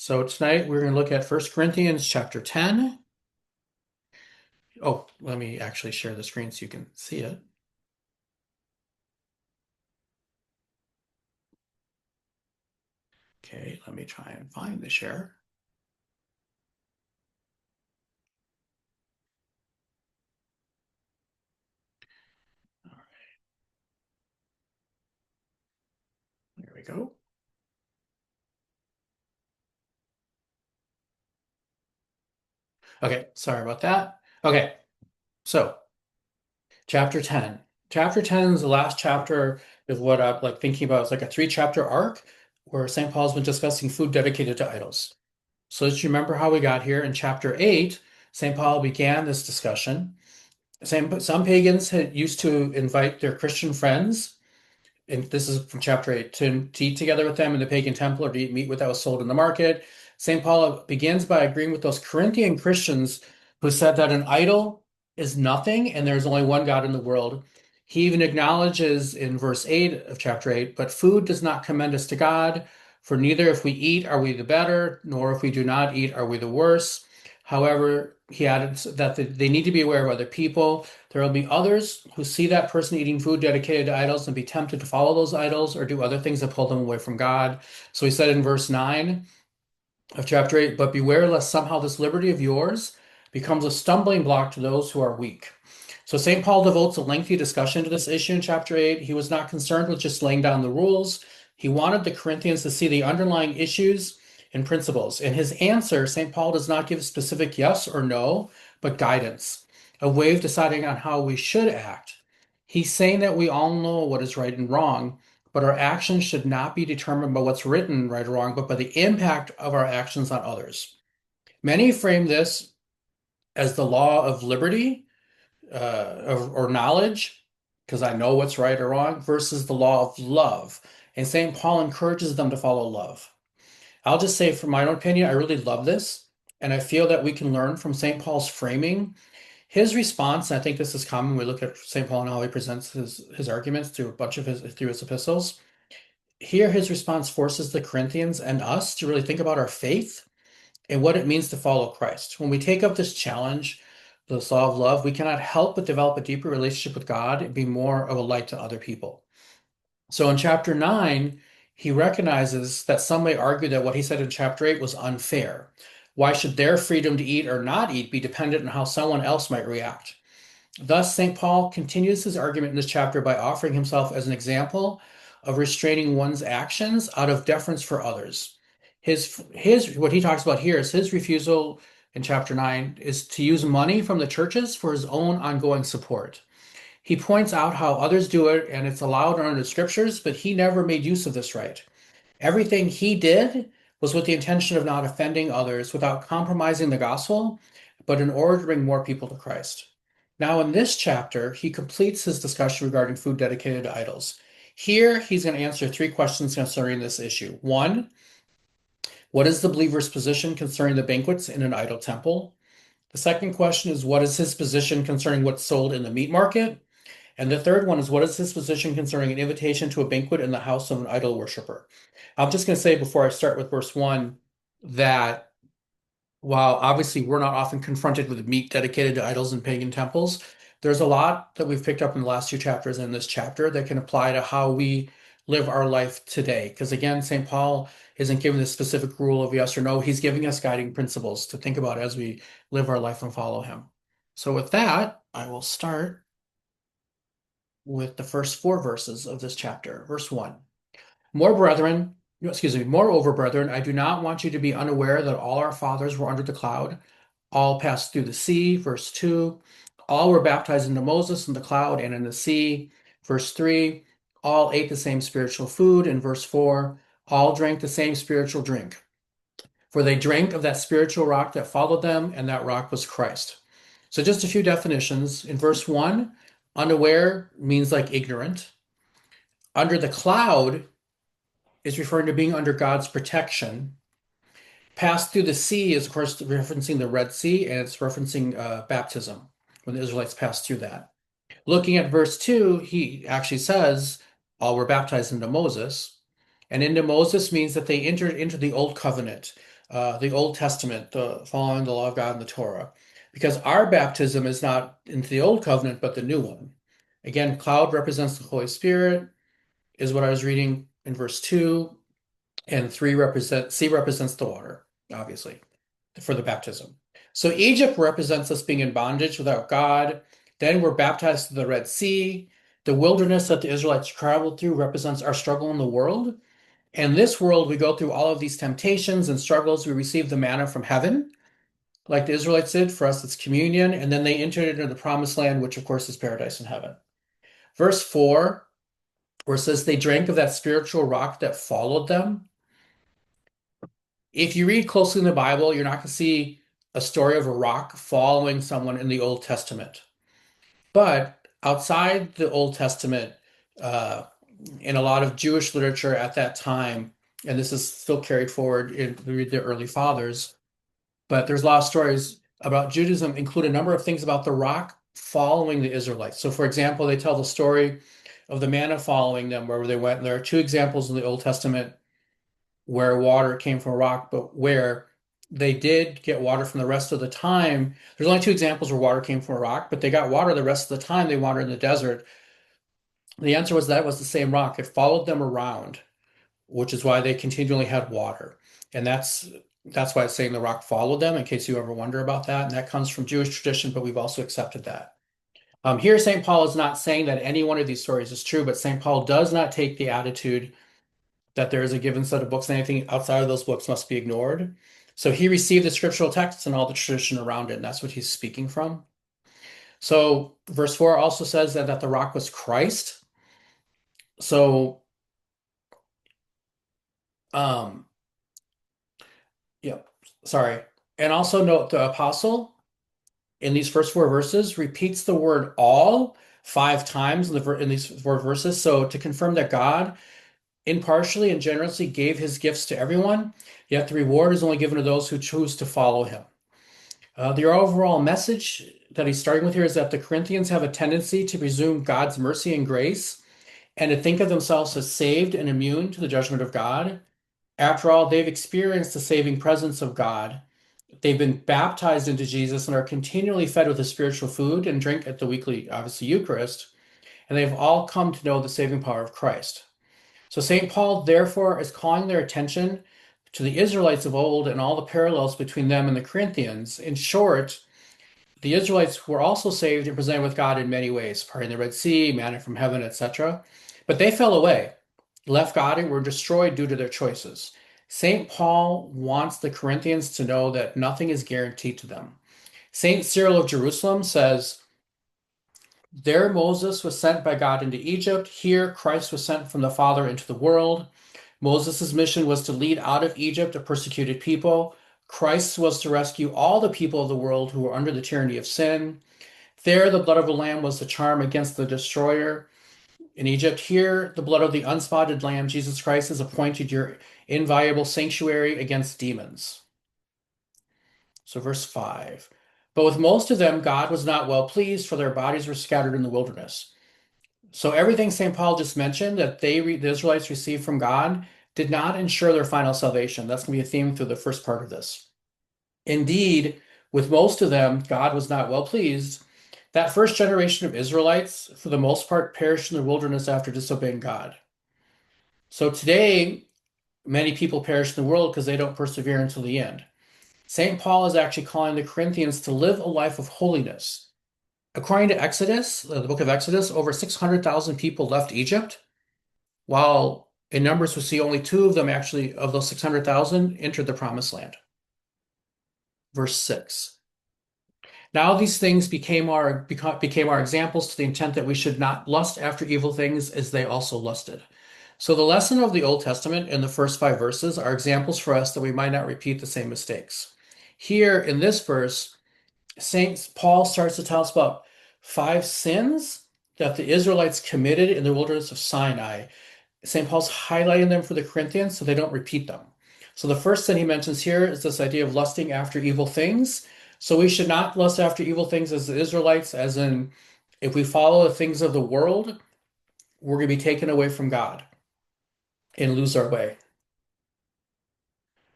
So tonight we're going to look at First Corinthians chapter 10. Oh, let me actually share the screen so you can see it. Okay, let me try and find the share. All right, there we go. Okay, sorry about that. Okay, so chapter 10. Chapter 10 is the last chapter of what I'm like thinking about. It's like a three-chapter arc where St. Paul's been discussing food dedicated to idols. So let's remember how we got here. In chapter 8, St. Paul began this discussion. Some pagans had used to invite their Christian friends, and this is from chapter 8, to eat together with them in the pagan temple or to eat meat that was sold in the market. St. Paul begins by agreeing with those Corinthian Christians who said that an idol is nothing and there's only one God in the world. He even acknowledges in verse 8 of chapter 8, but food does not commend us to God, for neither if we eat are we the better, nor if we do not eat are we the worse. However, he added that they need to be aware of other people. There will be others who see that person eating food dedicated to idols and be tempted to follow those idols or do other things that pull them away from God. So he said in verse 9 of chapter 8, but beware lest somehow this liberty of yours becomes a stumbling block to those who are weak. So St. Paul devotes a lengthy discussion to this issue in chapter 8. He was not concerned with just laying down the rules. He wanted the Corinthians to see the underlying issues and principles. In his answer, St. Paul does not give specific yes or no, but guidance, a way of deciding on how we should act. He's saying that we all know what is right and wrong, but our actions should not be determined by what's written right or wrong, but by the impact of our actions on others. Many frame this as the law of liberty or knowledge, because I know what's right or wrong, versus the law of love. And St. Paul encourages them to follow love. I'll just say, from my own opinion, I really love this. And I feel that we can learn from St. Paul's framing. His response, and I think this is common, we look at St. Paul and how he presents his arguments through a bunch of through his epistles. Here, his response forces the Corinthians and us to really think about our faith and what it means to follow Christ. When we take up this challenge, this law of love, we cannot help but develop a deeper relationship with God and be more of a light to other people. So in chapter 9, he recognizes that some may argue that what he said in chapter 8 was unfair. Why should their freedom to eat or not eat be dependent on how someone else might react? Thus, St. Paul continues his argument in this chapter by offering himself as an example of restraining one's actions out of deference for others. His what he talks about here is his refusal in chapter 9 is to use money from the churches for his own ongoing support. He points out how others do it and it's allowed under the scriptures, but he never made use of this right. Everything he did was with the intention of not offending others without compromising the gospel, but in order to bring more people to Christ. Now, in this chapter, he completes his discussion regarding food dedicated to idols. Here, he's going to answer three questions concerning this issue. One, what is the believer's position concerning the banquets in an idol temple? The second question is, what is his position concerning what's sold in the meat market? And the third one is, what is his position concerning an invitation to a banquet in the house of an idol worshiper? I'm just going to say before I start with verse 1 that while obviously we're not often confronted with meat dedicated to idols and pagan temples, there's a lot that we've picked up in the last two chapters in this chapter that can apply to how we live our life today. Because again, St. Paul isn't giving this specific rule of yes or no. He's giving us guiding principles to think about as we live our life and follow him. So with that, I will start with the first four verses of this chapter. Verse 1. More brethren, excuse me, moreover, brethren, I do not want you to be unaware that all our fathers were under the cloud, all passed through the sea. Verse 2. All were baptized into Moses in the cloud and in the sea. Verse 3. All ate the same spiritual food. And verse 4. All drank the same spiritual drink. For they drank of that spiritual rock that followed them, and that rock was Christ. So just a few definitions. In verse 1, unaware means like ignorant. Under the cloud is referring to being under God's protection. Passed through the sea is, of course, referencing the Red Sea, and it's referencing baptism when the Israelites passed through that. Looking at verse 2, he actually says, all were baptized into Moses. And into Moses means that they entered into the old covenant. the Old Testament, the following the law of God and the Torah, because our baptism is not into the Old Covenant, but the new one. Again, cloud represents the Holy Spirit, is what I was reading in verse 2, and C represents the water, obviously, for the baptism. So Egypt represents us being in bondage without God. Then we're baptized to the Red Sea. The wilderness that the Israelites traveled through represents our struggle in the world. In this world, we go through all of these temptations and struggles. We receive the manna from heaven, like the Israelites did. For us, it's communion. And then they entered into the promised land, which of course is paradise in heaven. Verse 4, where it says they drank of that spiritual rock that followed them. If you read closely in the Bible, you're not going to see a story of a rock following someone in the Old Testament. But outside the Old Testament, uh, in a lot of Jewish literature at that time, and this is still carried forward in the early fathers, but there's a lot of stories about Judaism, include a number of things about the rock following the Israelites. So, for example, they tell the story of the manna following them wherever they went. And there are two examples in the Old Testament where water came from a rock, but where they did get water from the rest of the time. There's only two examples where water came from a rock, but they got water the rest of the time they wandered in the desert. The answer was that was the same rock. It followed them around, which is why they continually had water. And that's why it's saying the rock followed them, in case you ever wonder about that. And that comes from Jewish tradition, but we've also accepted that. Here, St. Paul is not saying that any one of these stories is true, but St. Paul does not take the attitude that there is a given set of books and anything outside of those books must be ignored. So he received the scriptural texts and all the tradition around it, and that's what he's speaking from. So verse 4 also says that the rock was Christ. So, um, yeah, sorry. And also note the apostle in these first four verses repeats the word all 5 times in these four verses. So to confirm that God impartially and generously gave his gifts to everyone, yet the reward is only given to those who choose to follow him. The overall message that he's starting with here is that the Corinthians have a tendency to presume God's mercy and grace and to think of themselves as saved and immune to the judgment of God. After all, they've experienced the saving presence of God. They've been baptized into Jesus and are continually fed with the spiritual food and drink at the weekly, obviously, Eucharist. And they've all come to know the saving power of Christ. So St. Paul, therefore, is calling their attention to the Israelites of old and all the parallels between them and the Corinthians. In short, the Israelites were also saved and presented with God in many ways, parting the Red Sea, manna from heaven, etc. But they fell away, left God, and were destroyed due to their choices. St. Paul wants the Corinthians to know that nothing is guaranteed to them. St. Cyril of Jerusalem says, there Moses was sent by God into Egypt. Here Christ was sent from the Father into the world. Moses' mission was to lead out of Egypt a persecuted people. Christ was to rescue all the people of the world who were under the tyranny of sin. There, the blood of the Lamb was the charm against the destroyer. In Egypt, here, the blood of the unspotted Lamb, Jesus Christ, has appointed your inviolable sanctuary against demons. So, verse 5. But with most of them, God was not well pleased, for their bodies were scattered in the wilderness. So, everything St. Paul just mentioned that the Israelites received from God did not ensure their final salvation. That's going to be a theme through the first part of this. Indeed, with most of them, God was not well pleased. That first generation of Israelites, for the most part, perished in the wilderness after disobeying God. So today, many people perish in the world because they don't persevere until the end. St. Paul is actually calling the Corinthians to live a life of holiness. According to Exodus, the book of Exodus, over 600,000 people left Egypt, while in Numbers we see only two of them actually, of those 600,000, entered the promised land. Verse 6. Now these things became our examples to the intent that we should not lust after evil things as they also lusted. So the lesson of the Old Testament in the first 5 verses are examples for us that we might not repeat the same mistakes. Here in this verse, Saint Paul starts to tell us about 5 sins that the Israelites committed in the wilderness of Sinai. St. Paul's highlighting them for the Corinthians so they don't repeat them. So the first sin he mentions here is this idea of lusting after evil things. So we should not lust after evil things as the Israelites, as in, if we follow the things of the world, we're going to be taken away from God and lose our way.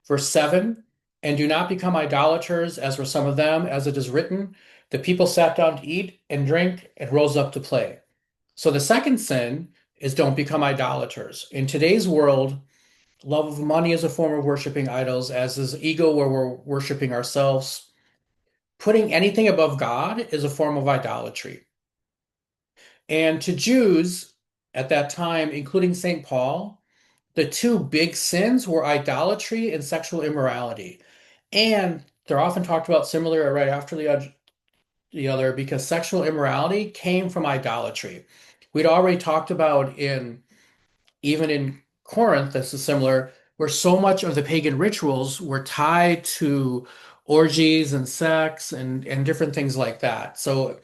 Verse 7, And do not become idolaters, as were some of them, as it is written, the people sat down to eat and drink and rose up to play. So the second sin is don't become idolaters. In today's world, love of money is a form of worshiping idols, as is ego, where we're worshiping ourselves. Putting anything above God is a form of idolatry. And to Jews at that time, including St. Paul, the two big sins were idolatry and sexual immorality. And they're often talked about similar right after the other because sexual immorality came from idolatry. We'd already talked about in even in Corinth, this is similar, where so much of the pagan rituals were tied to orgies and sex and different things like that. So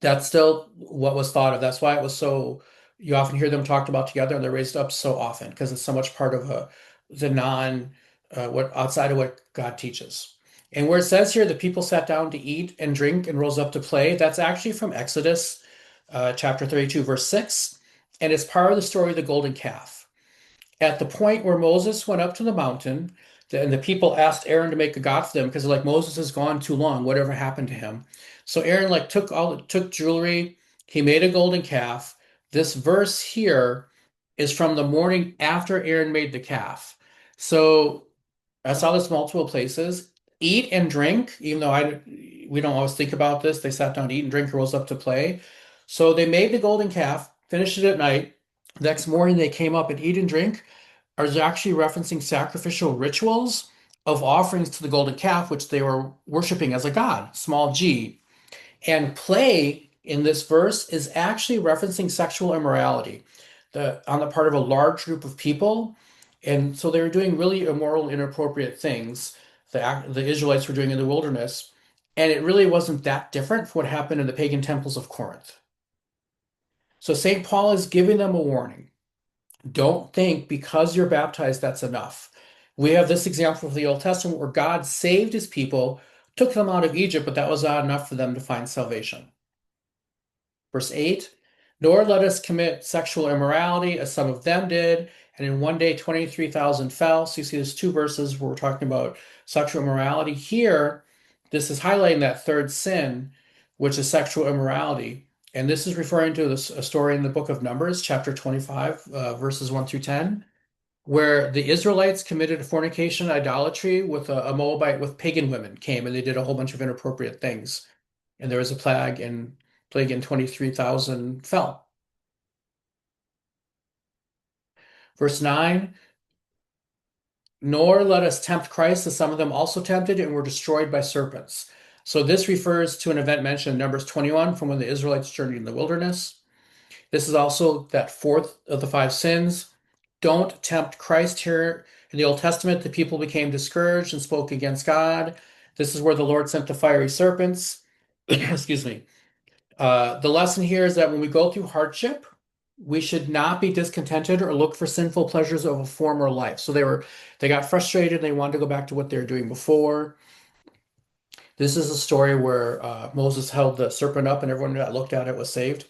that's still what was thought of. That's why it was so, you often hear them talked about together and they're raised up so often because it's so much part of the non, what outside of what God teaches. And where it says here, the people sat down to eat and drink and rose up to play, that's actually from Exodus chapter 32, verse 6. And it's part of the story of the golden calf. At the point where Moses went up to the mountain, and the people asked Aaron to make a god for them because they're like, Moses has gone too long. Whatever happened to him? So Aaron like took jewelry. He made a golden calf. This verse here is from the morning after Aaron made the calf. So I saw this multiple places. Eat and drink, even though I we don't always think about this. They sat down to eat and drink, rose up to play. So they made the golden calf, finished it at night. Next morning they came up and eat and drink are actually referencing sacrificial rituals of offerings to the golden calf, which they were worshiping as a god, small g. And play in this verse is actually referencing sexual immorality on the part of a large group of people. And so they were doing really immoral, inappropriate things the Israelites were doing in the wilderness. And it really wasn't that different from what happened in the pagan temples of Corinth. So St. Paul is giving them a warning. Don't think because you're baptized, that's enough. We have this example of the Old Testament where God saved his people, took them out of Egypt, but that was not enough for them to find salvation. Verse 8, nor let us commit sexual immorality as some of them did, and in one day 23,000 fell. So you see there's two verses where we're talking about sexual immorality. Here, this is highlighting that third sin, which is sexual immorality. And this is referring to a story in the book of Numbers, chapter 25, verses 1 through 10, where the Israelites committed fornication, idolatry with a Moabite with pagan women came and they did a whole bunch of inappropriate things. And there was a plague and 23,000 fell. Verse 9, nor let us tempt Christ as some of them also tempted and were destroyed by serpents. So this refers to an event mentioned in Numbers 21 from when the Israelites journeyed in the wilderness. This is also that fourth of the five sins. Don't tempt Christ here. In the Old Testament, the people became discouraged and spoke against God. This is where the Lord sent the fiery serpents. Excuse me. The lesson here is that when we go through hardship, we should not be discontented or look for sinful pleasures of a former life. So they got frustrated and they wanted to go back to what they were doing before. This is a story where Moses held the serpent up and everyone that looked at it was saved.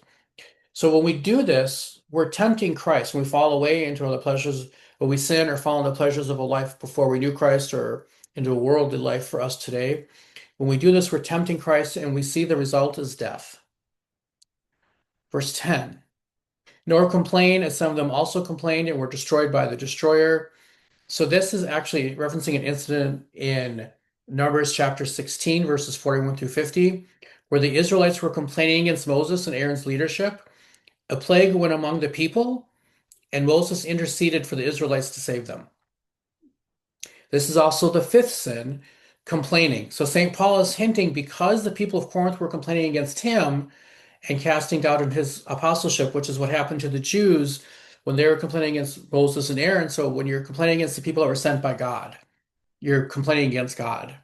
So when we do this, we're tempting Christ. When we fall away into the pleasures, when we sin or fall into the pleasures of a life before we knew Christ or into a worldly life for us today, when we do this, we're tempting Christ and we see the result is death. Verse 10, nor complain as some of them also complained and were destroyed by the destroyer. So this is actually referencing an incident in Numbers chapter 16, verses 41 through 50, where the Israelites were complaining against Moses and Aaron's leadership. A plague went among the people, and Moses interceded for the Israelites to save them. This is also the fifth sin, complaining. So St. Paul is hinting because the people of Corinth were complaining against him and casting doubt in his apostleship, which is what happened to the Jews when they were complaining against Moses and Aaron. So when you're complaining against the people that were sent by God, you're complaining against God.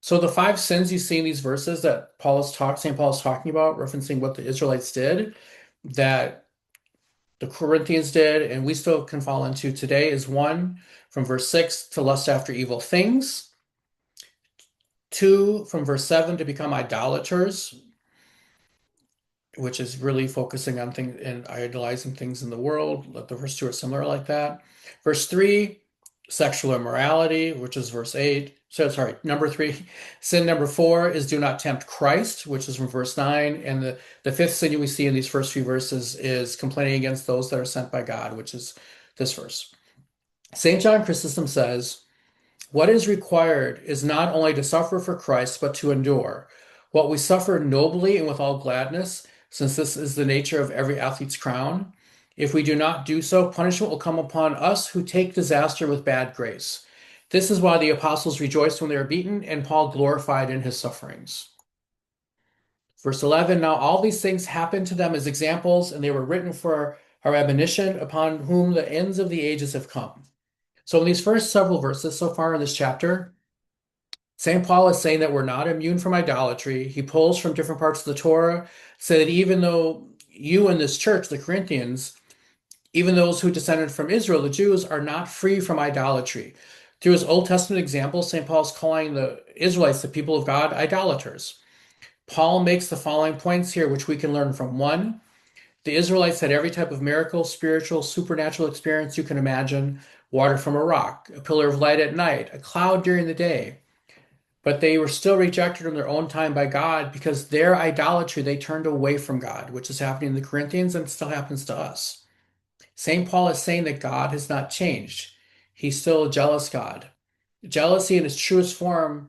So the five sins you see in these verses that St. Paul is talking about, referencing what the Israelites did, that the Corinthians did, and we still can fall into today is one, from verse 6 to lust after evil things. Two, from verse 7 to become idolaters, which is really focusing on things and idolizing things in the world. The first two are similar like that. Verse 3, sexual immorality, which is verse 8. So sorry, number three. Sin number four is do not tempt Christ, which is from verse 9. And the fifth sin we see in these first few verses is complaining against those that are sent by God, which is this verse. St. John Chrysostom says, what is required is not only to suffer for Christ, but to endure. What we suffer nobly and with all gladness, since this is the nature of every athlete's crown. If we do not do so, punishment will come upon us who take disaster with bad grace. This is why the apostles rejoiced when they were beaten, and Paul glorified in his sufferings. Verse 11, now all these things happened to them as examples, and they were written for our admonition, upon whom the ends of the ages have come. So in these first several verses so far in this chapter, St. Paul is saying that we're not immune from idolatry. He pulls from different parts of the Torah, so that even though you in this church, the Corinthians, even those who descended from Israel, the Jews, are not free from idolatry. Through his Old Testament examples, St. Paul is calling the Israelites, the people of God, idolaters. Paul makes the following points here, which we can learn from. One, the Israelites had every type of miracle, spiritual, supernatural experience you can imagine: water from a rock, a pillar of light at night, a cloud during the day. But they were still rejected in their own time by God because their idolatry, they turned away from God, which is happening in the Corinthians and still happens to us. St. Paul is saying that God has not changed. He's still a jealous God. Jealousy in its truest form,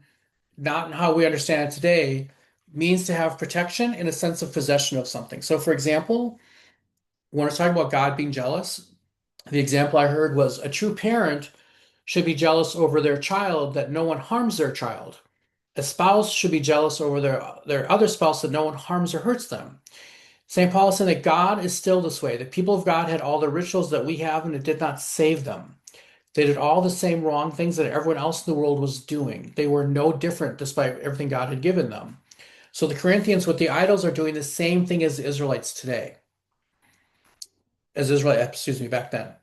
not in how we understand it today, means to have protection in a sense of possession of something. So, for example, when we're talking about God being jealous, the example I heard was a true parent should be jealous over their child that no one harms their child. A spouse should be jealous over their other spouse that no one harms or hurts them. St. Paul is saying that God is still this way. The people of God had all the rituals that we have, and it did not save them. They did all the same wrong things that everyone else in the world was doing. They were no different despite everything God had given them. So the Corinthians with the idols are doing the same thing as the Israelites today, excuse me, back then.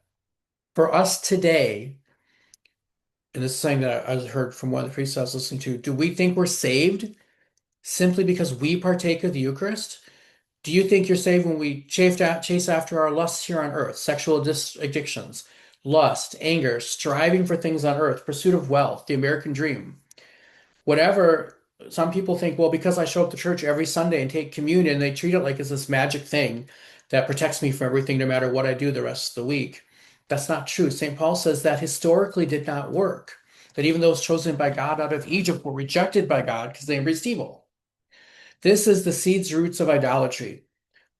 For us today, and this is something that I heard from one of the priests I was listening to, do we think we're saved simply because we partake of the Eucharist? Do you think you're saved when we chase after our lusts here on earth, sexual addictions, lust, anger, striving for things on earth, pursuit of wealth, the American dream? Whatever, some people think, well, because I show up to church every Sunday and take communion, they treat it like it's this magic thing that protects me from everything no matter what I do the rest of the week. That's not true. St. Paul says that historically did not work. That even those chosen by God out of Egypt were rejected by God because they embraced evil. This is the seeds roots of idolatry.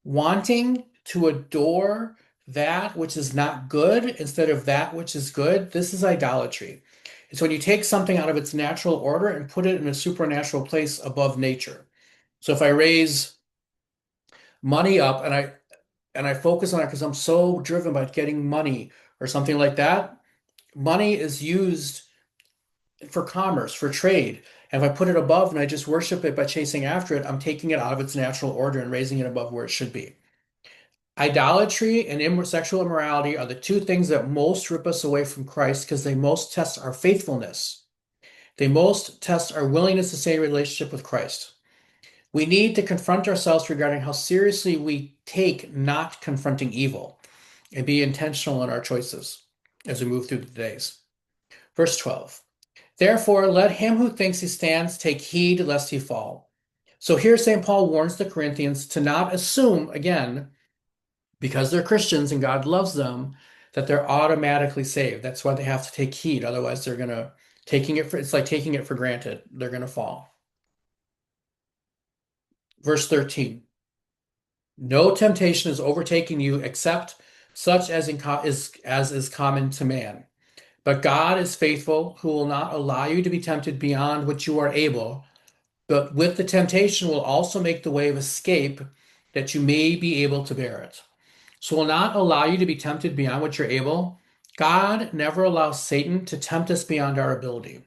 Wanting to adore that which is not good instead of that which is good, this is idolatry. It's when you take something out of its natural order and put it in a supernatural place above nature. So if I raise money up and I focus on it because I'm so driven by getting money or something like that, money is used for commerce, for trade. And if I put it above and I just worship it by chasing after it, I'm taking it out of its natural order and raising it above where it should be. Idolatry and sexual immorality are the two things that most rip us away from Christ because they most test our faithfulness. They most test our willingness to stay in relationship with Christ. We need to confront ourselves regarding how seriously we take not confronting evil and be intentional in our choices as we move through the days. Verse 12. Therefore, let him who thinks he stands take heed lest he fall. So here St. Paul warns the Corinthians to not assume, again, because they're Christians and God loves them, that they're automatically saved. That's why they have to take heed. Otherwise, they're going to it's like taking it for granted. They're going to fall. Verse 13. No temptation is overtaking you except such as is common to man. But God is faithful, who will not allow you to be tempted beyond what you are able, but with the temptation will also make the way of escape that you may be able to bear it. So will not allow you to be tempted beyond what you're able. God never allows Satan to tempt us beyond our ability.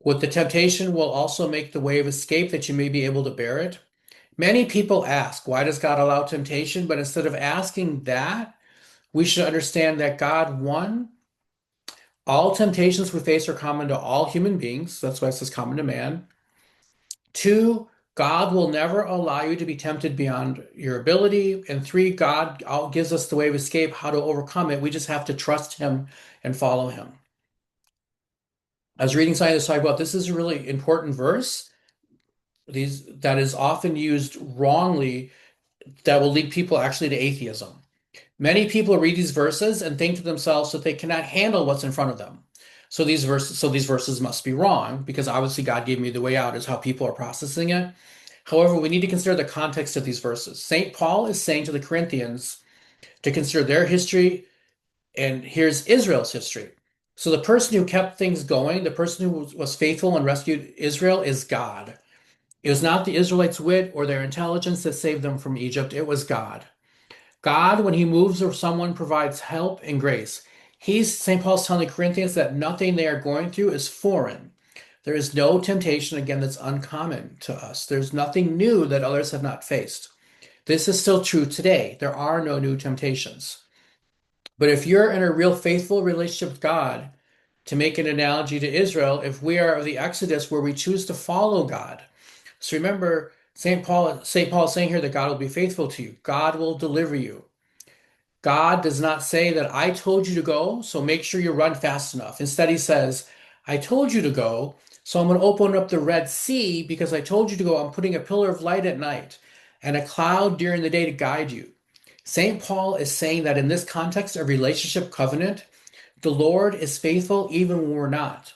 With the temptation will also make the way of escape that you may be able to bear it. Many people ask, why does God allow temptation? But instead of asking that, we should understand that God, one, all temptations we face are common to all human beings. That's why it says common to man. Two, God will never allow you to be tempted beyond your ability. And three, God gives us the way of escape, how to overcome it. We just have to trust him and follow him. I was reading scientists talk about this is a really important verse. These that is often used wrongly that will lead people actually to atheism. Many people read these verses and think to themselves that they cannot handle what's in front of them. So these verses must be wrong because obviously God gave me the way out is how people are processing it. However, we need to consider the context of these verses. St. Paul is saying to the Corinthians to consider their history, and here's Israel's history. So the person who kept things going, the person who was faithful and rescued Israel is God. It was not the Israelites' wit or their intelligence that saved them from Egypt, it was God. God, when he moves or someone provides help and grace. St. Paul's telling the Corinthians that nothing they are going through is foreign. There is no temptation, again, that's uncommon to us. There's nothing new that others have not faced. This is still true today. There are no new temptations. But if you're in a real faithful relationship with God, to make an analogy to Israel, if we are of the Exodus where we choose to follow God. So remember, St. Paul is saying here that God will be faithful to you. God will deliver you. God does not say that I told you to go, so make sure you run fast enough. Instead, he says, I told you to go, so I'm going to open up the Red Sea because I told you to go. I'm putting a pillar of light at night and a cloud during the day to guide you. St. Paul is saying that in this context of relationship covenant, the Lord is faithful even when we're not.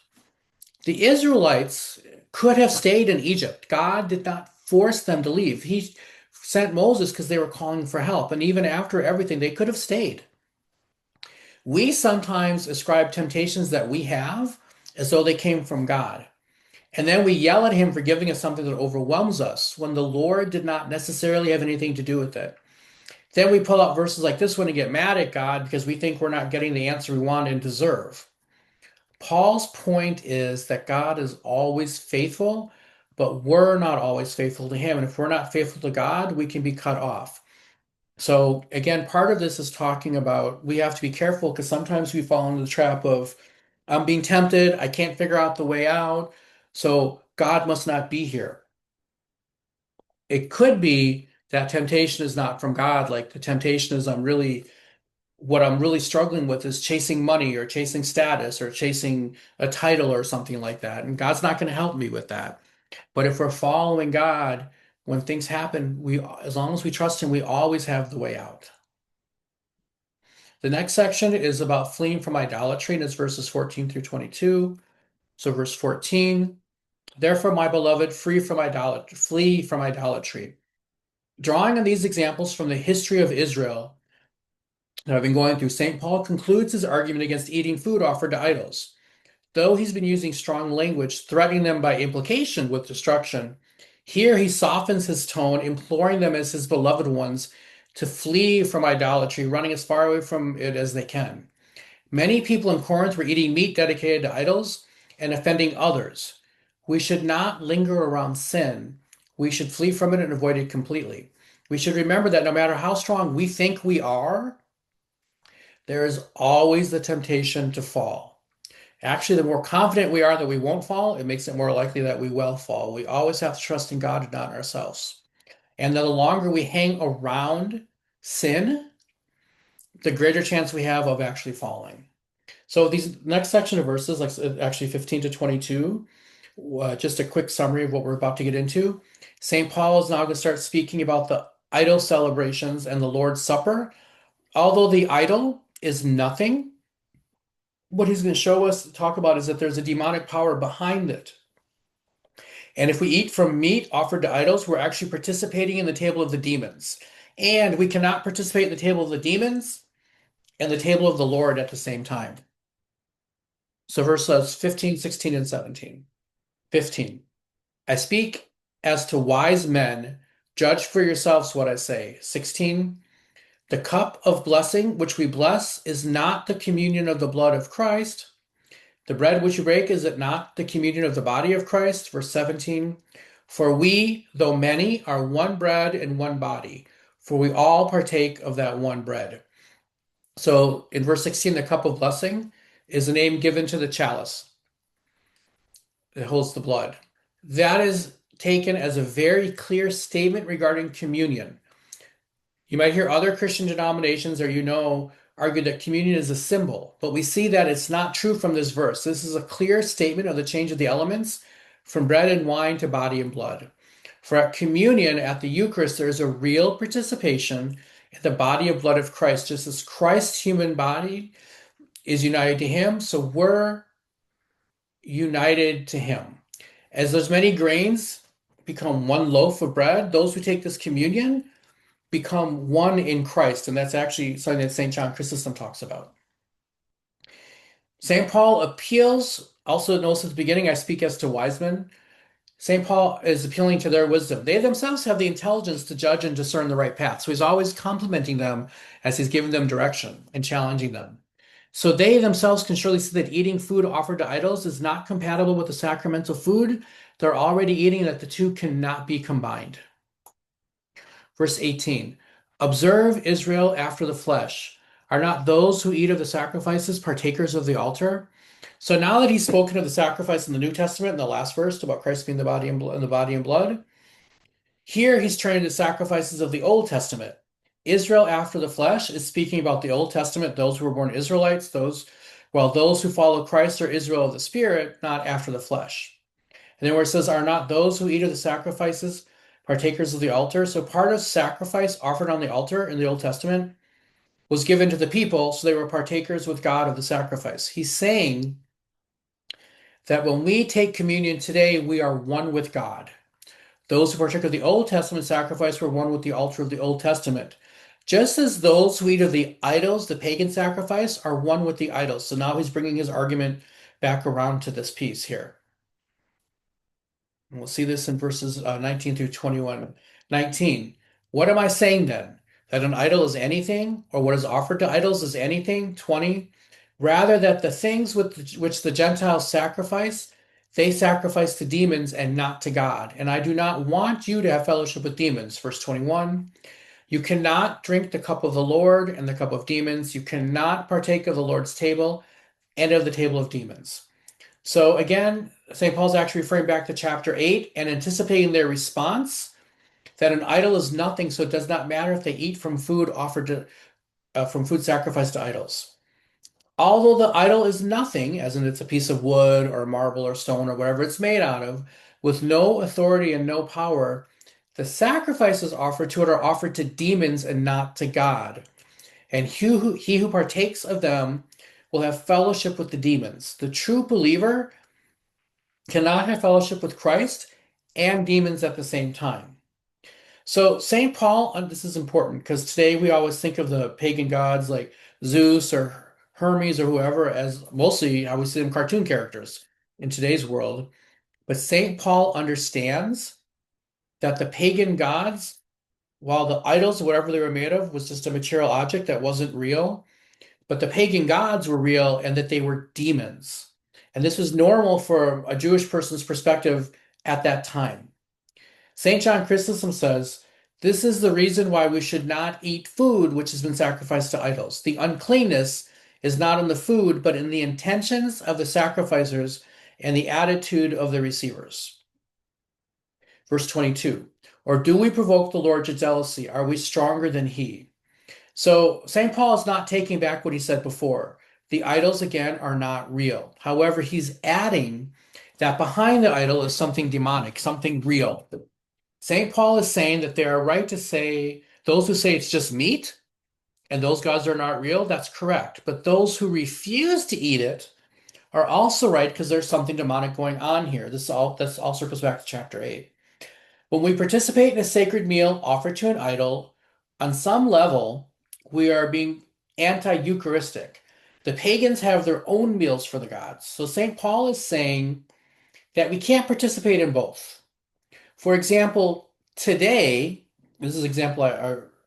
The Israelites could have stayed in Egypt. God did not force them to leave. He sent Moses because they were calling for help. And even after everything, they could have stayed. We sometimes ascribe temptations that we have as though they came from God. And then we yell at him for giving us something that overwhelms us when the Lord did not necessarily have anything to do with it. Then we pull out verses like this one and get mad at God because we think we're not getting the answer we want and deserve. Paul's point is that God is always faithful, but we're not always faithful to him. And if we're not faithful to God, we can be cut off. So again, part of this is talking about we have to be careful because sometimes we fall into the trap of I'm being tempted, I can't figure out the way out, so God must not be here. It could be that temptation is not from God, like the temptation is what I'm really struggling with is chasing money or chasing status or chasing a title or something like that. And God's not going to help me with that. But if we're following God, when things happen, as long as we trust him, we always have the way out. The next section is about fleeing from idolatry, and it's verses 14 through 22. So verse 14, therefore, my beloved, flee from idolatry. Drawing on these examples from the history of Israel that I've been going through, St. Paul concludes his argument against eating food offered to idols. Though he's been using strong language, threatening them by implication with destruction, here he softens his tone, imploring them as his beloved ones to flee from idolatry, running as far away from it as they can. Many people in Corinth were eating meat dedicated to idols and offending others. We should not linger around sin. We should flee from it and avoid it completely. We should remember that no matter how strong we think we are, there is always the temptation to fall. Actually, the more confident we are that we won't fall, it makes it more likely that we will fall. We always have to trust in God and not in ourselves. And the longer we hang around sin, the greater chance we have of actually falling. So these next section of verses, like actually 15 to 22, just a quick summary of what we're about to get into. St. Paul is now going to start speaking about the idol celebrations and the Lord's Supper. Although the idol is nothing, what he's going to show us, talk about, is that there's a demonic power behind it. And if we eat from meat offered to idols, we're actually participating in the table of the demons. And we cannot participate in the table of the demons and the table of the Lord at the same time. So verses 15, 16, and 17. 15. I speak as to wise men. Judge for yourselves what I say. 16. The cup of blessing which we bless is not the communion of the blood of Christ. The bread which you break, is it not the communion of the body of Christ? Verse 17. For we, though many, are one bread and one body, for we all partake of that one bread. So in verse 16, the cup of blessing is the name given to the chalice that holds the blood. That is taken as a very clear statement regarding communion. You might hear other Christian denominations, or argued that communion is a symbol, but we see that it's not true from this verse. This is a clear statement of the change of the elements from bread and wine to body and blood. For at communion, at the Eucharist, there is a real participation in the body and blood of Christ, just as Christ's human body is united to him, so we're united to him. As those many grains become one loaf of bread, those who take this communion become one in Christ. And that's actually something that St. John Chrysostom talks about. St. Paul appeals, also notice at the beginning, I speak as to wise men. St. Paul is appealing to their wisdom. They themselves have the intelligence to judge and discern the right path. So he's always complimenting them as he's giving them direction and challenging them. So they themselves can surely see that eating food offered to idols is not compatible with the sacramental food they're already eating, that the two cannot be combined. Verse 18, observe Israel after the flesh. Are not those who eat of the sacrifices partakers of the altar? So now that he's spoken of the sacrifice in the New Testament in the last verse about Christ being the body and blood, here he's turning to sacrifices of the Old Testament. Israel after the flesh is speaking about the Old Testament, those who were born Israelites, while those who follow Christ are Israel of the Spirit, not after the flesh. And then where it says, are not those who eat of the sacrifices partakers of the altar? So part of sacrifice offered on the altar in the Old Testament was given to the people, so they were partakers with God of the sacrifice. He's saying that when we take communion today, we are one with God. Those who partook of the Old Testament sacrifice were one with the altar of the Old Testament. Just as those who eat of the idols, the pagan sacrifice, are one with the idols. So now he's bringing his argument back around to this piece here. And we'll see this in verses 19 through 21. 19. What am I saying then? That an idol is anything, or what is offered to idols is anything? 20. Rather that the things which the Gentiles sacrifice, they sacrifice to demons and not to God. And I do not want you to have fellowship with demons. Verse 21. You cannot drink the cup of the Lord and the cup of demons. You cannot partake of the Lord's table and of the table of demons. So again, St. Paul's actually referring back to chapter 8 and anticipating their response that an idol is nothing, so it does not matter if they eat from food offered to from food sacrificed to idols. Although the idol is nothing, as in it's a piece of wood or marble or stone or whatever it's made out of, with no authority and no power, the sacrifices offered to it are offered to demons and not to God. And he who partakes of them will have fellowship with the demons. The true believer cannot have fellowship with Christ and demons at the same time. So St. Paul, and this is important because today we always think of the pagan gods like Zeus or Hermes or whoever as mostly how we see them cartoon characters in today's world. But St. Paul understands that the pagan gods, while the idols, whatever they were made of, was just a material object that wasn't real, but the pagan gods were real and that they were demons. And this was normal for a Jewish person's perspective at that time. St. John Chrysostom says, this is the reason why we should not eat food which has been sacrificed to idols. The uncleanness is not in the food, but in the intentions of the sacrificers and the attitude of the receivers. Verse 22, or do we provoke the Lord to jealousy? Are we stronger than he? So St. Paul is not taking back what he said before. The idols, again, are not real. However, he's adding that behind the idol is something demonic, something real. St. Paul is saying that they are right to say, those who say it's just meat and those gods are not real, that's correct. But those who refuse to eat it are also right because there's something demonic going on here. This all circles back to chapter 8. When we participate in a sacred meal offered to an idol, on some level, we are being anti-Eucharistic. The pagans have their own meals for the gods. So St. Paul is saying that we can't participate in both. For example, today, this is an example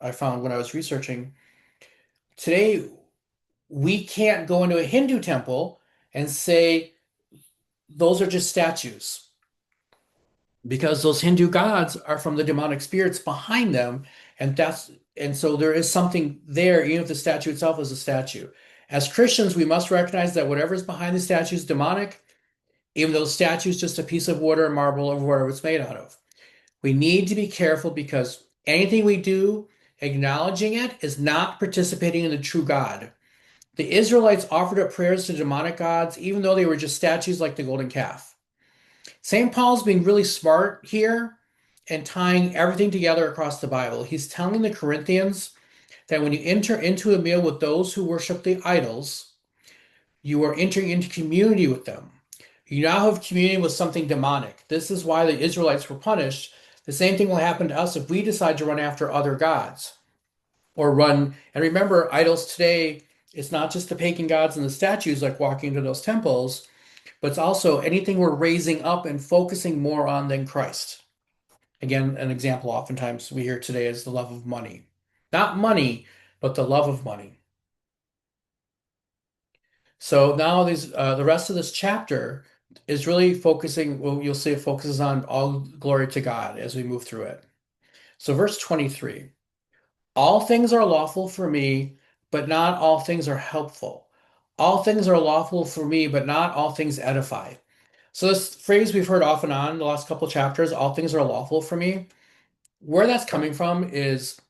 I found when I was researching. Today, we can't go into a Hindu temple and say those are just statues because those Hindu gods are from the demonic spirits behind them, and so there is something there, even if the statue itself is a statue. As Christians, we must recognize that whatever is behind the statue is demonic, even though the statue is just a piece of wood or marble or whatever it's made out of. We need to be careful because anything we do, acknowledging it, is not participating in the true God. The Israelites offered up prayers to demonic gods, even though they were just statues like the golden calf. St. Paul's being really smart here and tying everything together across the Bible. He's telling the Corinthians that when you enter into a meal with those who worship the idols, you are entering into community with them. You now have communion with something demonic. This is why the Israelites were punished. The same thing will happen to us if we decide to run after other gods or run. And remember, idols today, it's not just the pagan gods and the statues like walking into those temples, but it's also anything we're raising up and focusing more on than Christ. Again, an example oftentimes we hear today is the love of money. Not money, but the love of money. So now the rest of this chapter is really focusing, well, you'll see it focuses on all glory to God as we move through it. So verse 23, all things are lawful for me, but not all things are helpful. All things are lawful for me, but not all things edify. So this phrase we've heard off and on in the last couple chapters, all things are lawful for me. Where that's coming from is,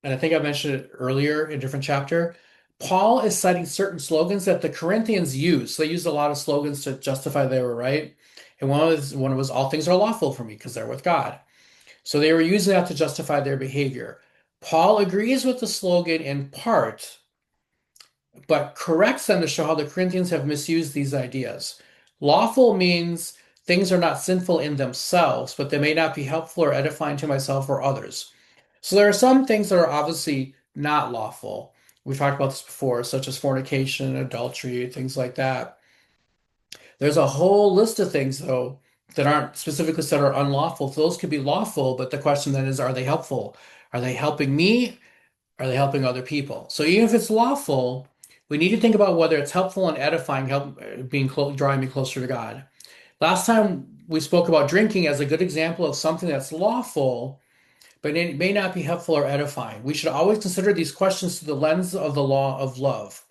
and I think I mentioned it earlier in a different chapter, Paul is citing certain slogans that the Corinthians used. So they used a lot of slogans to justify they were right. And one was all things are lawful for me because they're with God. So they were using that to justify their behavior. Paul agrees with the slogan in part, but corrects them to show how the Corinthians have misused these ideas. Lawful means things are not sinful in themselves, but they may not be helpful or edifying to myself or others. So there are some things that are obviously not lawful. We've talked about this before, such as fornication, adultery, things like that. There's a whole list of things, though, that aren't specifically said are unlawful. So those could be lawful, but the question then is, are they helpful? Are they helping me? Are they helping other people? So even if it's lawful, we need to think about whether it's helpful and edifying, drawing me closer to God. Last time we spoke about drinking as a good example of something that's lawful, but it may not be helpful or edifying. We should always consider these questions through the lens of the law of love.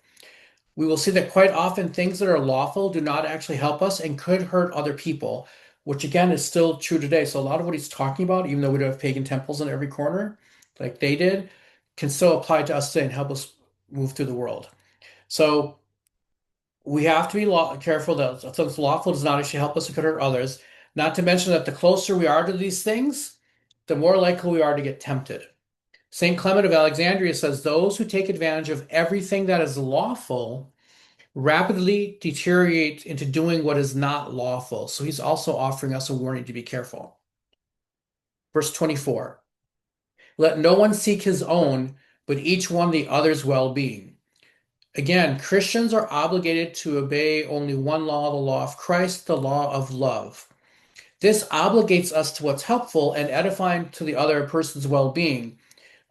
We will see that quite often things that are lawful do not actually help us and could hurt other people, which again is still true today. So a lot of what he's talking about, even though we don't have pagan temples in every corner like they did, can still apply to us today and help us move through the world. So we have to be careful that something lawful does not actually help us, it could hurt others. Not to mention that the closer we are to these things, the more likely we are to get tempted. St. Clement of Alexandria says those who take advantage of everything that is lawful rapidly deteriorate into doing what is not lawful. So he's also offering us a warning to be careful. Verse 24, let no one seek his own, but each one the other's well-being. Again, Christians are obligated to obey only one law, the law of Christ, the law of love. This obligates us to what's helpful and edifying to the other person's well-being.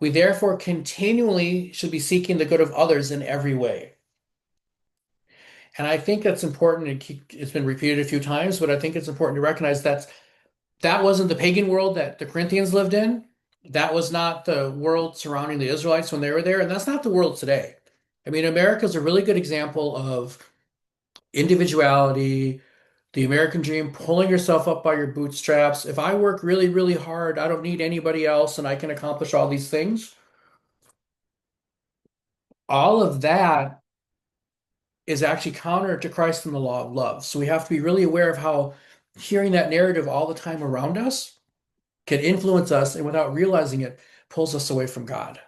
We therefore continually should be seeking the good of others in every way. And I think that's important. It's been repeated a few times, but I think it's important to recognize that wasn't the pagan world that the Corinthians lived in. That was not the world surrounding the Israelites when they were there, and that's not the world today. I mean, America is a really good example of individuality, the American dream, pulling yourself up by your bootstraps. If I work really, really hard, I don't need anybody else, and I can accomplish all these things. All of that is actually counter to Christ and the law of love. So we have to be really aware of how hearing that narrative all the time around us can influence us and without realizing it, pulls us away from God.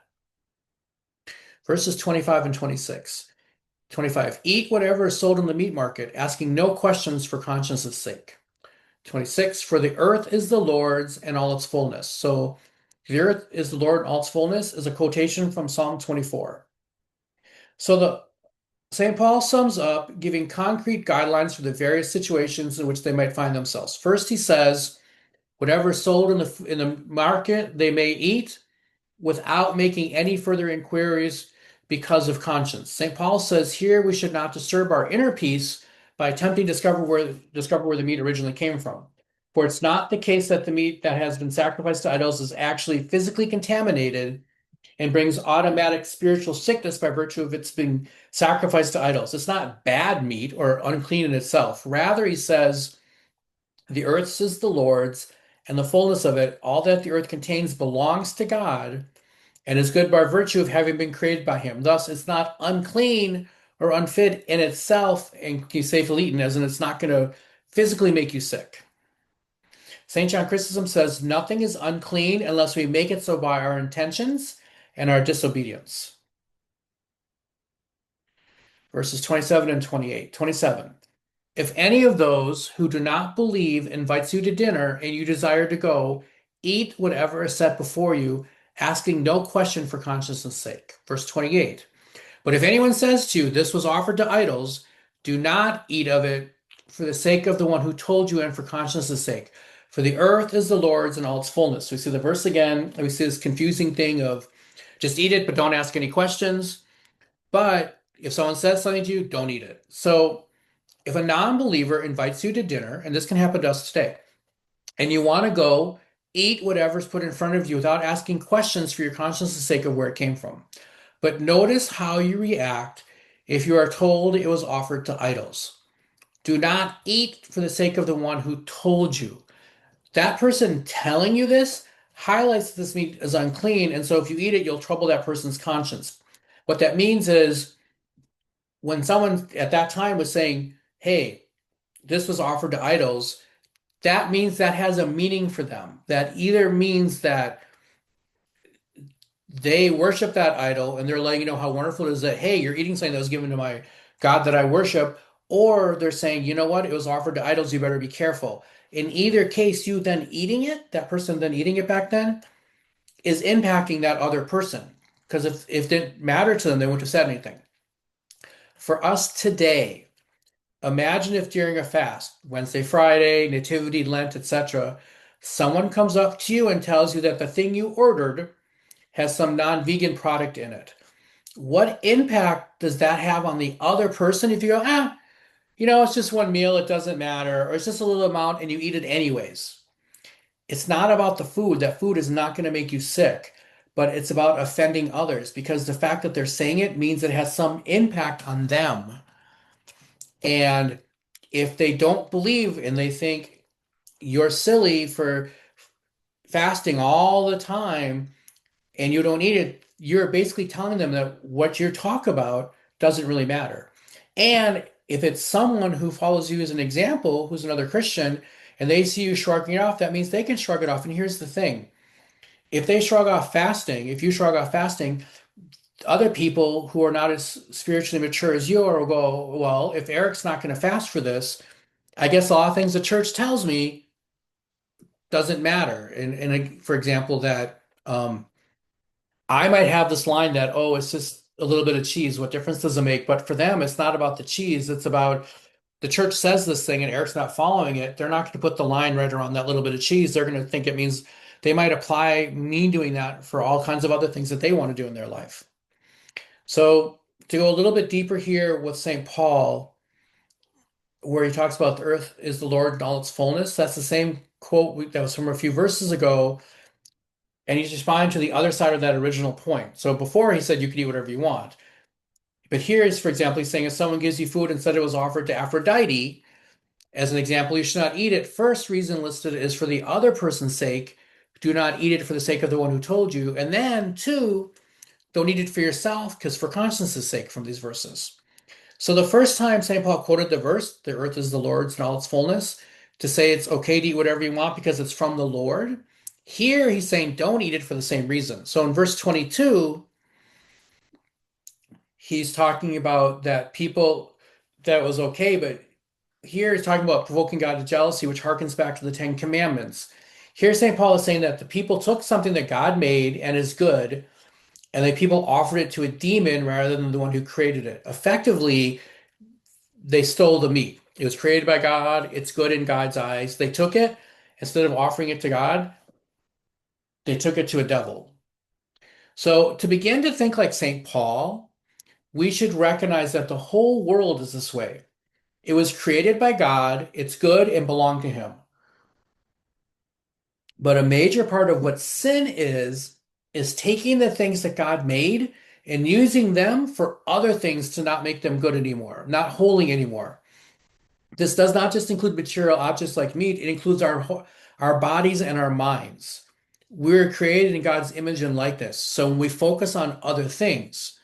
Verses 25 and 26. 25, eat whatever is sold in the meat market, asking no questions for conscience' sake. 26, for the earth is the Lord's and all its fullness. So the earth is the Lord and all its fullness is a quotation from Psalm 24. So the St. Paul sums up giving concrete guidelines for the various situations in which they might find themselves. First, he says, whatever is sold in the market, they may eat without making any further inquiries because of conscience. St. Paul says here we should not disturb our inner peace by attempting to discover where the meat originally came from. For it's not the case that the meat that has been sacrificed to idols is actually physically contaminated and brings automatic spiritual sickness by virtue of its being sacrificed to idols. It's not bad meat or unclean in itself. Rather, he says, the earth is the Lord's and the fullness of it, all that the earth contains belongs to God and is good by virtue of having been created by him. Thus, it's not unclean or unfit in itself and can be safely eaten, as in it's not going to physically make you sick. St. John Chrysostom says, nothing is unclean unless we make it so by our intentions and our disobedience. Verses 27 and 28. 27. If any of those who do not believe invites you to dinner and you desire to go, eat whatever is set before you, asking no question for conscience' sake. Verse 28. But if anyone says to you, this was offered to idols, do not eat of it for the sake of the one who told you and for conscience' sake. For the earth is the Lord's and all its fullness. We see the verse again, and we see this confusing thing of just eat it, but don't ask any questions. But if someone says something to you, don't eat it. So if a non-believer invites you to dinner, and this can happen to us today, and you want to go eat whatever's put in front of you without asking questions for your conscience' sake of where it came from. But notice how you react if you are told it was offered to idols. Do not eat for the sake of the one who told you. That person telling you this highlights this meat is unclean, and so if you eat it, you'll trouble that person's conscience. What that means is when someone at that time was saying, hey, this was offered to idols, that means that has a meaning for them. That either means that they worship that idol and they're letting you know how wonderful it is that, hey, you're eating something that was given to my God that I worship, or they're saying, you know what, it was offered to idols, you better be careful. In either case, you then eating it, that person then eating it back then, is impacting that other person. Because if it didn't matter to them, they wouldn't have said anything. For us today, imagine if during a fast, Wednesday, Friday, Nativity, Lent, etc., someone comes up to you and tells you that the thing you ordered has some non-vegan product in it. What impact does that have on the other person if you go, it's just one meal, it doesn't matter, or it's just a little amount and you eat it anyways? It's not about the food. That food is not going to make you sick, but it's about offending others because the fact that they're saying it means it has some impact on them. And if they don't believe and they think you're silly for fasting all the time and you don't eat it, you're basically telling them that what you talk about doesn't really matter. And if it's someone who follows you as an example, who's another Christian, and they see you shrugging it off, that means they can shrug it off. And here's the thing. If they shrug off fasting, if you shrug off fasting, other people who are not as spiritually mature as you are will go, well, if Eric's not going to fast for this, I guess a lot of things the church tells me doesn't matter. And for example, that I might have this line that, oh, it's just a little bit of cheese. What difference does it make? But for them, it's not about the cheese. It's about the church says this thing and Eric's not following it. They're not going to put the line right around that little bit of cheese. They're going to think it means they might apply me doing that for all kinds of other things that they want to do in their life. So to go a little bit deeper here with St. Paul, where he talks about the earth is the Lord in all its fullness, that's the same quote that was from a few verses ago. And he's responding to the other side of that original point. So before he said you can eat whatever you want. But here is, for example, he's saying if someone gives you food and said it was offered to Aphrodite, as an example, you should not eat it. First reason listed is for the other person's sake. Do not eat it for the sake of the one who told you. And then, two, don't eat it for yourself, because for conscience's sake from these verses. So the first time St. Paul quoted the verse, the earth is the Lord's in all its fullness, to say it's okay to eat whatever you want because it's from the Lord. Here he's saying don't eat it for the same reason. So in verse 22, he's talking about that people, that was okay, but here he's talking about provoking God to jealousy, which harkens back to the Ten Commandments. Here St. Paul is saying that the people took something that God made and is good, and the people offered it to a demon rather than the one who created it. Effectively, they stole the meat. It was created by God. It's good in God's eyes. They took it, instead of offering it to God, they took it to a devil. So to begin to think like St. Paul, we should recognize that the whole world is this way. It was created by God. It's good and belonged to him. But a major part of what sin is taking the things that God made and using them for other things to not make them good anymore, not holy anymore. This does not just include material objects like meat, it includes our bodies and our minds. We're created in God's image and likeness. So when we focus on other things,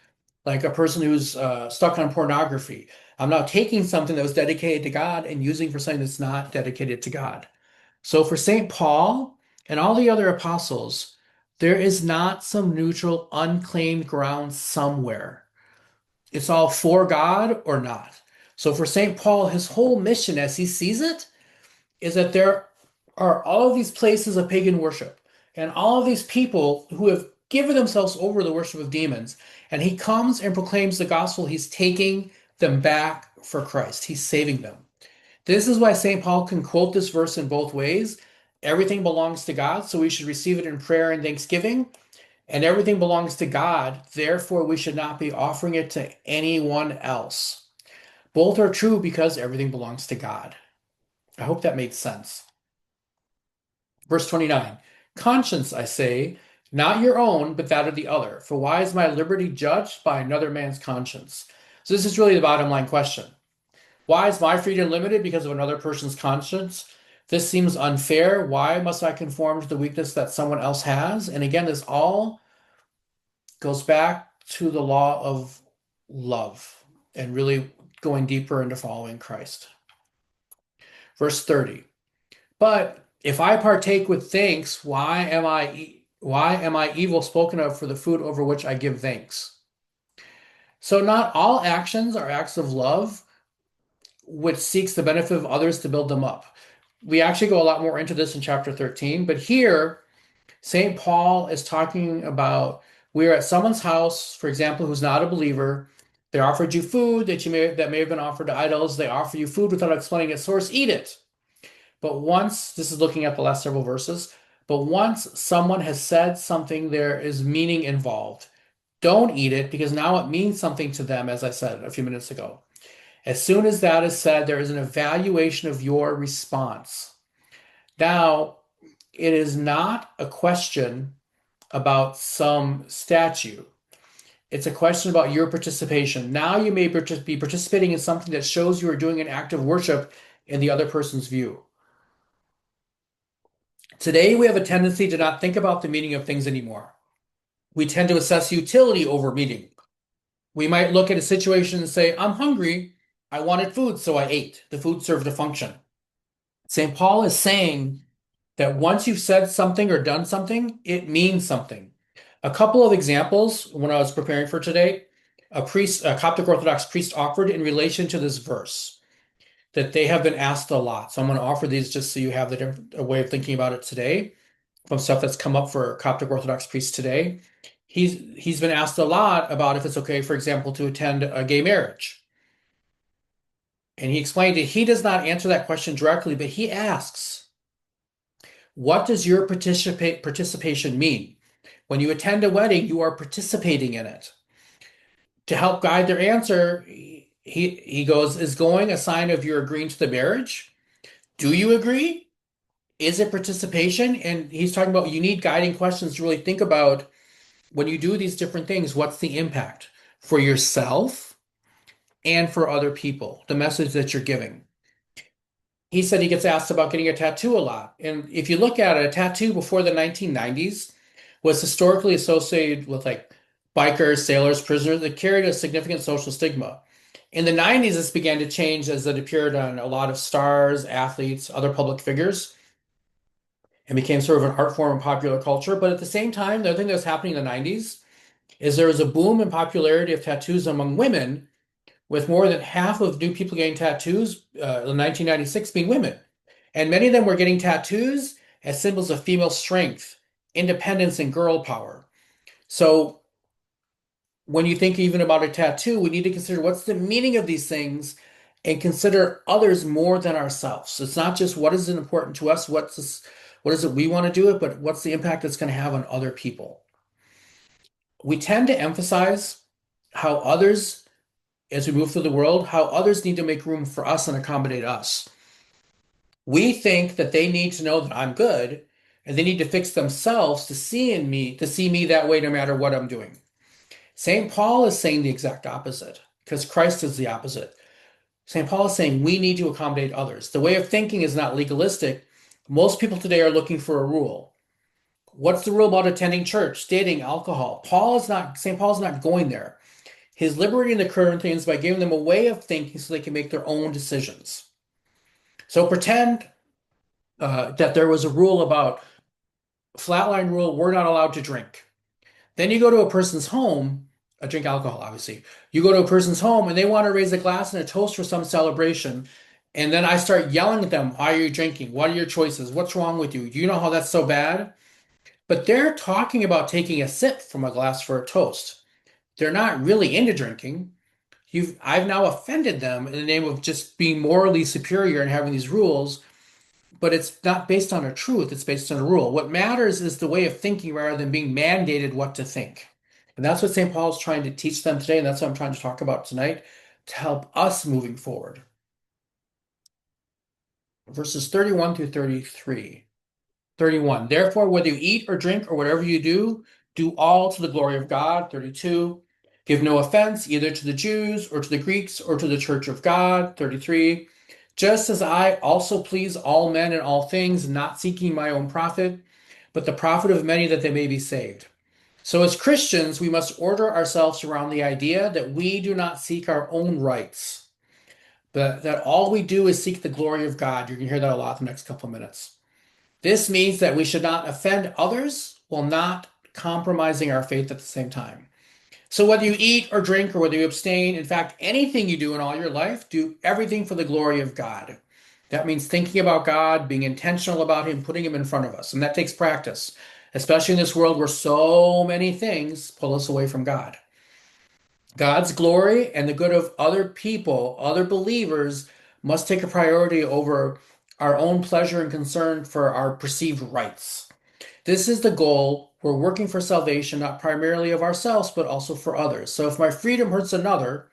like a person who's stuck on pornography. I'm now taking something that was dedicated to God and using for something that's not dedicated to God. So for St. Paul and all the other apostles, there is not some neutral, unclaimed ground somewhere. It's all for God or not. So for St. Paul, his whole mission as he sees it is that there are all of these places of pagan worship and all of these people who have given themselves over to the worship of demons. And he comes and proclaims the gospel. He's taking them back for Christ. He's saving them. This is why St. Paul can quote this verse in both ways. Everything belongs to God, so we should receive it in prayer and thanksgiving. And everything belongs to God, therefore we should not be offering it to anyone else. Both are true because everything belongs to God. I hope that made sense. Verse 29, conscience, I say, not your own, but that of the other. For why is my liberty judged by another man's conscience? So this is really the bottom line question. Why is my freedom limited because of another person's conscience? This seems unfair. Why must I conform to the weakness that someone else has? And again, this all goes back to the law of love and really going deeper into following Christ. Verse 30. But if I partake with thanks, why am I evil spoken of for the food over which I give thanks? So not all actions are acts of love which seeks the benefit of others to build them up. We actually go a lot more into this in chapter 13, but here St. Paul is talking about we're at someone's house, for example, who's not a believer. They offered you food that may have been offered to idols. They offer you food without explaining its source. Eat it. But once, this is looking at the last several verses, but once someone has said something, there is meaning involved. Don't eat it because now it means something to them, as I said a few minutes ago. As soon as that is said, there is an evaluation of your response. Now, it is not a question about some statue. It's a question about your participation. Now you may be participating in something that shows you are doing an act of worship in the other person's view. Today, we have a tendency to not think about the meaning of things anymore. We tend to assess utility over meaning. We might look at a situation and say, I'm hungry. I wanted food, so I ate. The food served a function. St. Paul is saying that once you've said something or done something, it means something. A couple of examples when I was preparing for today, a Coptic Orthodox priest offered in relation to this verse that they have been asked a lot. So I'm going to offer these just so you have a way of thinking about it today from stuff that's come up for Coptic Orthodox priests today. He's been asked a lot about if it's okay, for example, to attend a gay marriage. And he explained that he does not answer that question directly, but he asks, what does your participation mean? When you attend a wedding, you are participating in it. To help guide their answer, he goes, is going a sign of your agreeing to the marriage? Do you agree? Is it participation? And he's talking about you need guiding questions to really think about when you do these different things, what's the impact for yourself and for other people, the message that you're giving. He said he gets asked about getting a tattoo a lot. And if you look at it, a tattoo before the 1990s was historically associated with like bikers, sailors, prisoners that carried a significant social stigma. In the 90s, this began to change as it appeared on a lot of stars, athletes, other public figures, and became sort of an art form in popular culture. But at the same time, the other thing that was happening in the 90s is there was a boom in popularity of tattoos among women, with more than half of new people getting tattoos in 1996 being women. And many of them were getting tattoos as symbols of female strength, independence, and girl power. So when you think even about a tattoo, we need to consider what's the meaning of these things and consider others more than ourselves. It's not just what is important to us, what is it we want to do it, but what's the impact it's going to have on other people. We tend to emphasize how others, as we move through the world, how others need to make room for us and accommodate us. We think that they need to know that I'm good, and they need to fix themselves to see me that way no matter what I'm doing. St. Paul is saying the exact opposite, because Christ is the opposite. St. Paul is saying we need to accommodate others. The way of thinking is not legalistic. Most people today are looking for a rule. What's the rule about attending church, dating, alcohol? St. Paul's not going there. He's liberating the Corinthians by giving them a way of thinking so they can make their own decisions. So pretend that there was a rule about flatline rule, we're not allowed to drink. Then you go to a person's home, drink alcohol, obviously. You go to a person's home and they want to raise a glass and a toast for some celebration. And then I start yelling at them, why are you drinking? What are your choices? What's wrong with you? Do you know how that's so bad? But they're talking about taking a sip from a glass for a toast. They're not really into drinking. I've now offended them in the name of just being morally superior and having these rules, but it's not based on a truth, it's based on a rule. What matters is the way of thinking rather than being mandated what to think. And that's what St. Paul is trying to teach them today, and that's what I'm trying to talk about tonight to help us moving forward. Verses 31 through 33. 31. Therefore, whether you eat or drink or whatever you do, do all to the glory of God. 32. Give no offense either to the Jews or to the Greeks or to the church of God. 33. Just as I also please all men in all things, not seeking my own profit, but the profit of many that they may be saved. So as Christians, we must order ourselves around the idea that we do not seek our own rights, but that all we do is seek the glory of God. You're going to hear that a lot in the next couple of minutes. This means that we should not offend others while not compromising our faith at the same time. So whether you eat or drink or whether you abstain, in fact, anything you do in all your life, do everything for the glory of God. That means thinking about God, being intentional about Him, putting Him in front of us. And that takes practice, especially in this world where so many things pull us away from God. God's glory and the good of other people, other believers, must take a priority over our own pleasure and concern for our perceived rights. This is the goal. We're working for salvation, not primarily of ourselves, but also for others. So if my freedom hurts another,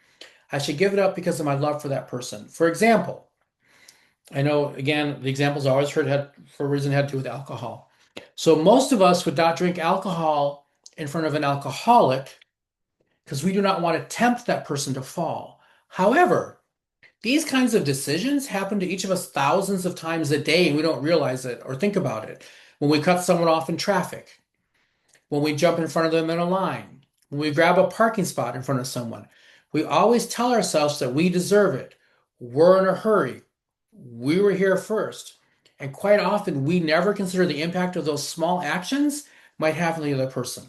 I should give it up because of my love for that person. For example, I know, again, the examples I always heard had, for a reason, had to do with alcohol. So most of us would not drink alcohol in front of an alcoholic because we do not want to tempt that person to fall. However, these kinds of decisions happen to each of us thousands of times a day, and we don't realize it or think about it. When we cut someone off in traffic, when we jump in front of them in a line, when we grab a parking spot in front of someone, we always tell ourselves that we deserve it. We're in a hurry. We were here first. And quite often, we never consider the impact of those small actions might have on the other person.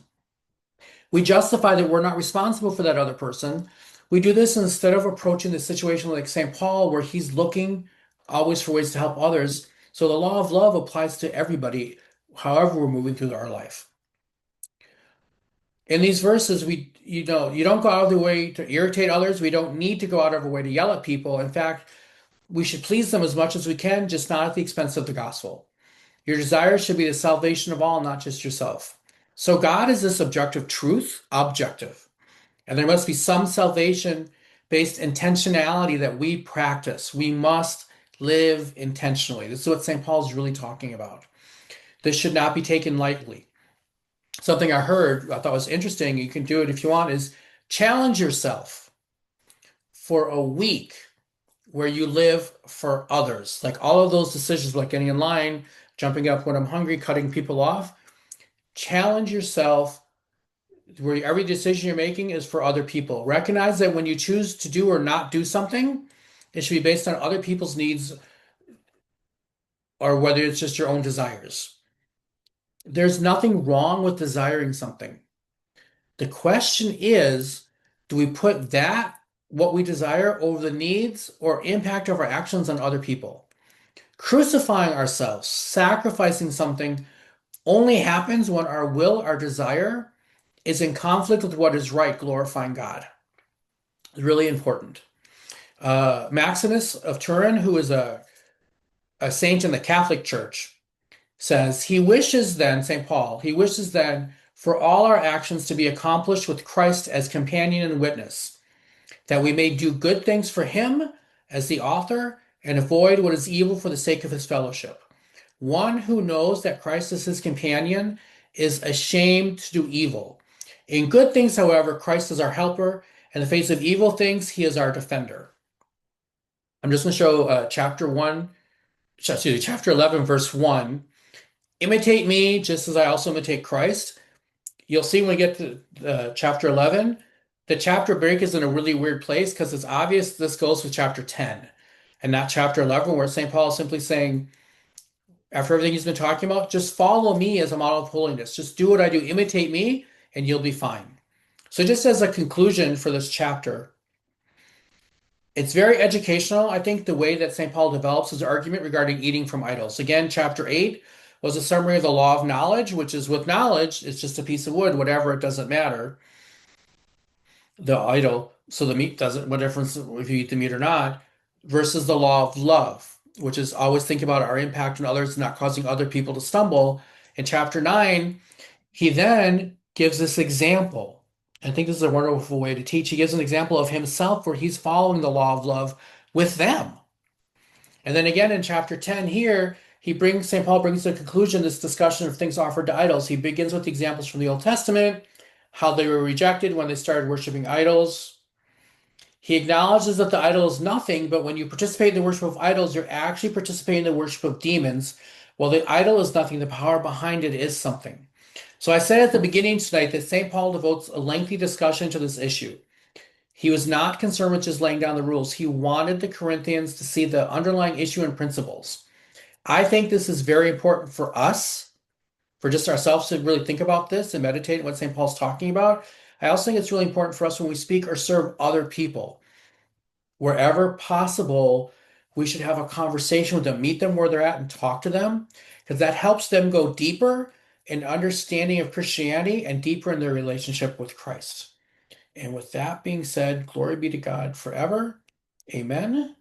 We justify that we're not responsible for that other person. We do this instead of approaching the situation like St. Paul, where he's looking always for ways to help others. So the law of love applies to everybody, however we're moving through our life. In these verses, you don't go out of the way to irritate others. We don't need to go out of our way to yell at people. In fact, we should please them as much as we can, just not at the expense of the gospel. Your desires should be the salvation of all, not just yourself. So God is this objective truth, objective. And there must be some salvation-based intentionality that we practice. We must live intentionally. This is what St. Paul is really talking about. This should not be taken lightly. Something I heard, I thought was interesting, you can do it if you want, is challenge yourself for a week where you live for others. Like all of those decisions, like getting in line, jumping up when I'm hungry, cutting people off. Challenge yourself where every decision you're making is for other people. Recognize that when you choose to do or not do something, it should be based on other people's needs or whether it's just your own desires. There's nothing wrong with desiring something. The question is, do we put that, what we desire, over the needs or impact of our actions on other people? Crucifying ourselves, sacrificing something only happens when our will, our desire, is in conflict with what is right, glorifying God. It's really important. Maximus of Turin, who is a saint in the Catholic Church, says he wishes then, St. Paul, he wishes then for all our actions to be accomplished with Christ as companion and witness, that we may do good things for him as the author and avoid what is evil for the sake of his fellowship. One who knows that Christ is his companion is ashamed to do evil. In good things, however, Christ is our helper. In the face of evil things, he is our defender. I'm just going to show chapter 11, verse 1. Imitate me just as I also imitate Christ. You'll see when we get to chapter 11, the chapter break is in a really weird place because it's obvious this goes with chapter 10 and not chapter 11, where St. Paul is simply saying, after everything he's been talking about, just follow me as a model of holiness. Just do what I do, imitate me, and you'll be fine. So, just as a conclusion for this chapter, it's very educational. I think the way that St. Paul develops his argument regarding eating from idols. Again, chapter 8 was a summary of the law of knowledge, which is with knowledge, it's just a piece of wood, whatever, it doesn't matter. The idol, so the meat doesn't, what difference if you eat the meat or not, versus the law of love, which is always think about our impact on others, not causing other people to stumble. In chapter 9, he then gives this example. I think this is a wonderful way to teach. He gives an example of himself where he's following the law of love with them. And then again in chapter 10 here, St. Paul brings to a conclusion this discussion of things offered to idols. He begins with examples from the Old Testament, how they were rejected when they started worshiping idols. He acknowledges that the idol is nothing, but when you participate in the worship of idols, you're actually participating in the worship of demons. While the idol is nothing, the power behind it is something. So I said at the beginning tonight that St. Paul devotes a lengthy discussion to this issue. He was not concerned with just laying down the rules. He wanted the Corinthians to see the underlying issue and principles. I think this is very important for us, for just ourselves to really think about this and meditate on what St. Paul's talking about. I also think it's really important for us when we speak or serve other people. Wherever possible, we should have a conversation with them, meet them where they're at and talk to them, because that helps them go deeper in understanding of Christianity and deeper in their relationship with Christ. And with that being said, glory be to God forever. Amen.